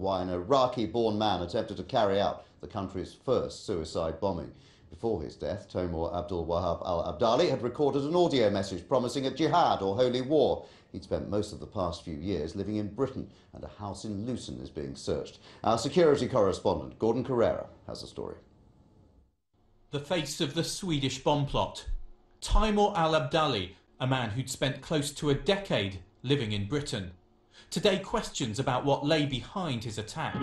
why an Iraqi-born man attempted to carry out the country's first suicide bombing. Before his death, Tomor Abdul Wahab al-Abdaly had recorded an audio message promising a jihad or holy war. He'd spent most of the past few years living in Britain, and a house in Luton is being searched. Our security correspondent, Gordon Carrera, has the story. The face of the Swedish bomb plot. Tomor al-Abdaly, a man who'd spent close to a decade living in Britain. Today, questions about what lay behind his attack.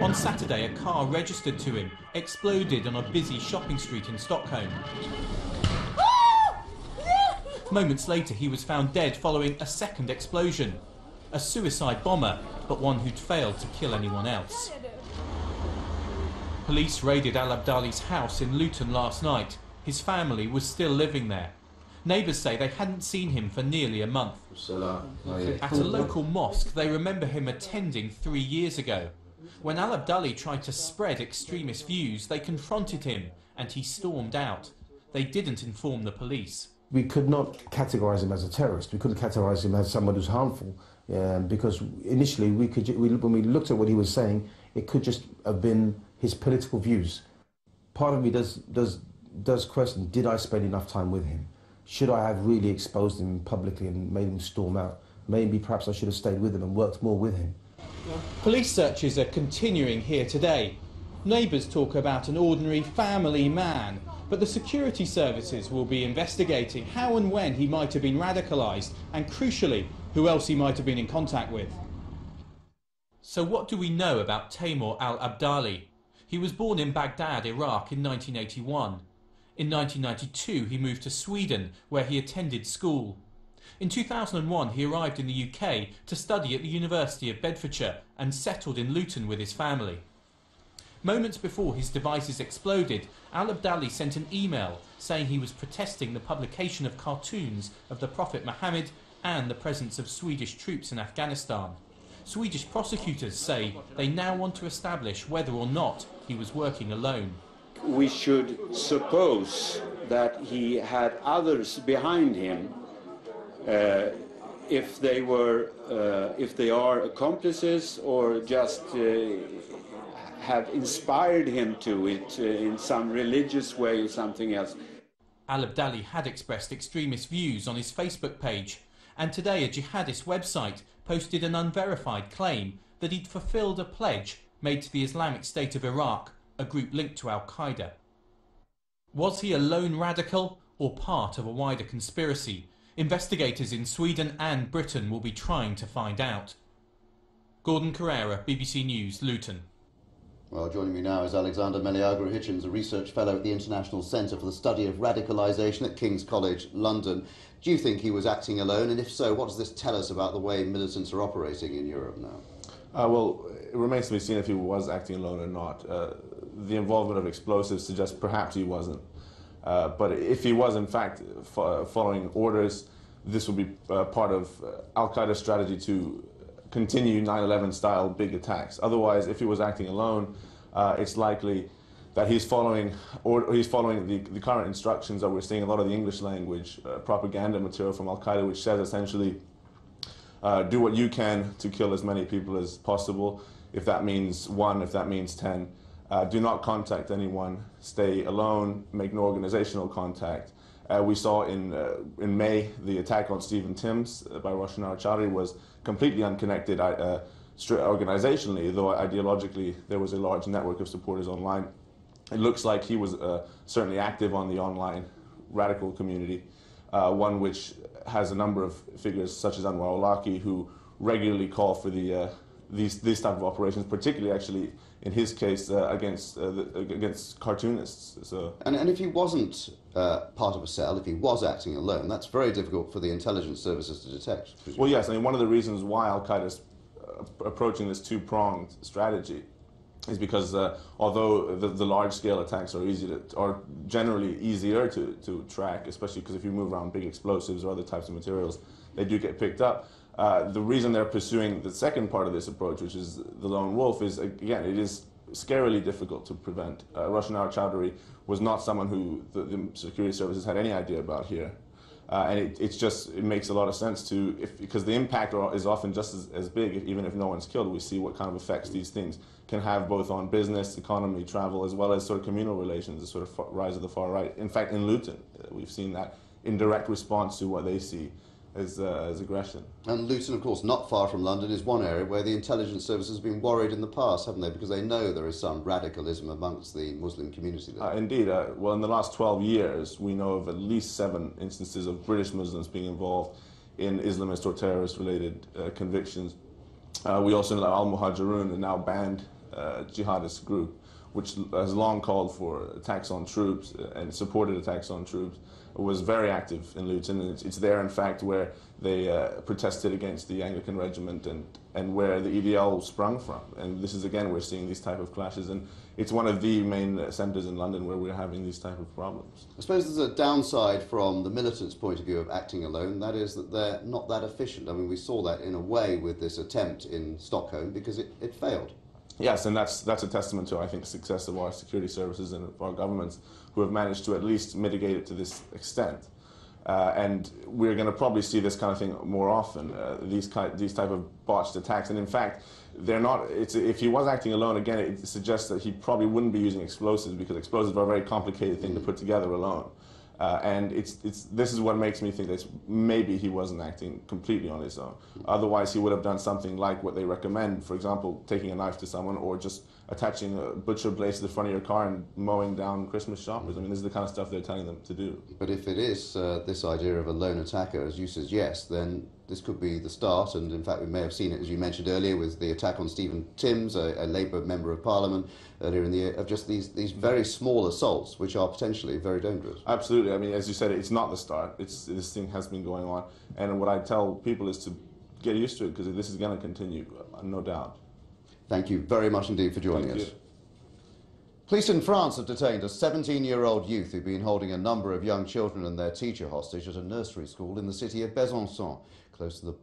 On Saturday, a car registered to him exploded on a busy shopping street in Stockholm. Moments later, he was found dead following a second explosion. A suicide bomber, but one who'd failed to kill anyone else. Police raided al-Abdaly's house in Luton last night. His family was still living there. Neighbours say they hadn't seen him for nearly a month. At a local mosque, they remember him attending 3 years ago. When al-Abdaly tried to spread extremist views, they confronted him and he stormed out. They didn't inform the police. We could not categorise him as a terrorist. We couldn't categorise him as someone who's harmful because initially when we looked at what he was saying, it could just have been his political views. Part of me does question, did I spend enough time with him? Should I have really exposed him publicly and made him storm out? Maybe perhaps I should have stayed with him and worked more with him. Police searches are continuing here today. Neighbours talk about an ordinary family man, but the security services will be investigating how and when he might have been radicalised and, crucially, who else he might have been in contact with. So what do we know about Tomor al-Abdaly? He was born in Baghdad, Iraq in 1981. In 1992 he moved to Sweden, where he attended school. In 2001 he arrived in the UK to study at the University of Bedfordshire and settled in Luton with his family. Moments before his devices exploded, al-Abdaly sent an email saying he was protesting the publication of cartoons of the Prophet Muhammad and the presence of Swedish troops in Afghanistan. Swedish prosecutors say they now want to establish whether or not he was working alone. We should suppose that he had others behind him if they are accomplices or just have inspired him to it in some religious way or something else. Al-Abdaly had expressed extremist views on his Facebook page, and today a jihadist website posted an unverified claim that he'd fulfilled a pledge made to the Islamic State of Iraq, a group linked to al-Qaeda. Was he a lone radical or part of a wider conspiracy? Investigators in Sweden and Britain will be trying to find out. Gordon Carrera, BBC News, Luton. Well, joining me now is Alexander Meleagrou-Hitchens, a research fellow at the International Centre for the Study of Radicalisation at King's College, London. Do you think he was acting alone? And if so, what does this tell us about the way militants are operating in Europe now? Well, it remains to be seen if he was acting alone or not. The involvement of explosives suggests perhaps he wasn't. But if he was, in fact, following orders, this would be part of al-Qaeda's strategy to continue 9/11 style big attacks. Otherwise, if he was acting alone, it's likely that he's following the current instructions that we're seeing a lot of the English language propaganda material from al-Qaeda, which says essentially do what you can to kill as many people as possible. If that means 1, if that means 10. Do not contact anyone, stay alone, make no organizational contact. We saw in May the attack on Stephen Timms by Russian al-Abdaly was completely unconnected organizationally, though ideologically there was a large network of supporters online. It looks like he was certainly active on the online radical community, one which has a number of figures such as Anwar al-Awlaki who regularly call for these type of operations, particularly actually in his case against cartoonists. So. And if he wasn't part of a cell, if he was acting alone, that's very difficult for the intelligence services to detect. Well, yes, I mean, one of the reasons why al-Qaeda is approaching this two-pronged strategy is because although the large-scale attacks are generally easier to track, especially because if you move around big explosives or other types of materials, they do get picked up. The reason they're pursuing the second part of this approach, which is the lone wolf, is, again, it is scarily difficult to prevent. Russian al-Abdaly was not someone who the security services had any idea about here. And it makes a lot of sense because the impact is often just as big, even if no one's killed. We see what kind of effects these things can have both on business, economy, travel, as well as sort of communal relations, the sort of rise of the far right. In fact, in Luton, we've seen that in direct response to what they see as aggression. And Luton, of course, not far from London, is one area where the intelligence services have been worried in the past, haven't they? Because they know there is some radicalism amongst the Muslim community there. Indeed. Well, in the last 12 years, we know of at least 7 instances of British Muslims being involved in Islamist or terrorist-related convictions. We also know that al-Muhajirun, a now banned jihadist group, which has long called for attacks on troops and supported attacks on troops, was very active in Luton. And it's there, in fact, where they protested against the Anglican regiment and where the EDL sprung from. And this is, again, we're seeing these type of clashes. And it's one of the main centres in London where we're having these type of problems. I suppose there's a downside from the militants' point of view of acting alone. That is that they're not that efficient. I mean, we saw that in a way with this attempt in Stockholm because it failed. Yes, and that's a testament to, I think, the success of our security services and of our governments who have managed to at least mitigate it to this extent. And we're going to probably see this kind of thing more often, these type of botched attacks. And in fact, they're not. If he was acting alone, again, it suggests that he probably wouldn't be using explosives because explosives are a very complicated thing to put together alone. And this is what makes me think that maybe he wasn't acting completely on his own. Otherwise, he would have done something like what they recommend, for example, taking a knife to someone or just attaching a butcher blade to the front of your car and mowing down Christmas shoppers. I mean, this is the kind of stuff they're telling them to do. But if it is this idea of a lone attacker, as you suggest, then this could be the start, and in fact we may have seen it, as you mentioned earlier, with the attack on Stephen Timms, a Labour member of Parliament, earlier in the year, of just these very small assaults, which are potentially very dangerous. Absolutely. I mean, as you said, it's not the start. This thing has been going on, and what I tell people is to get used to it, because this is going to continue, no doubt. Thank you very much indeed for joining us. Police in France have detained a 17-year-old youth who'd been holding a number of young children and their teacher hostage at a nursery school in the city of Besançon, close to the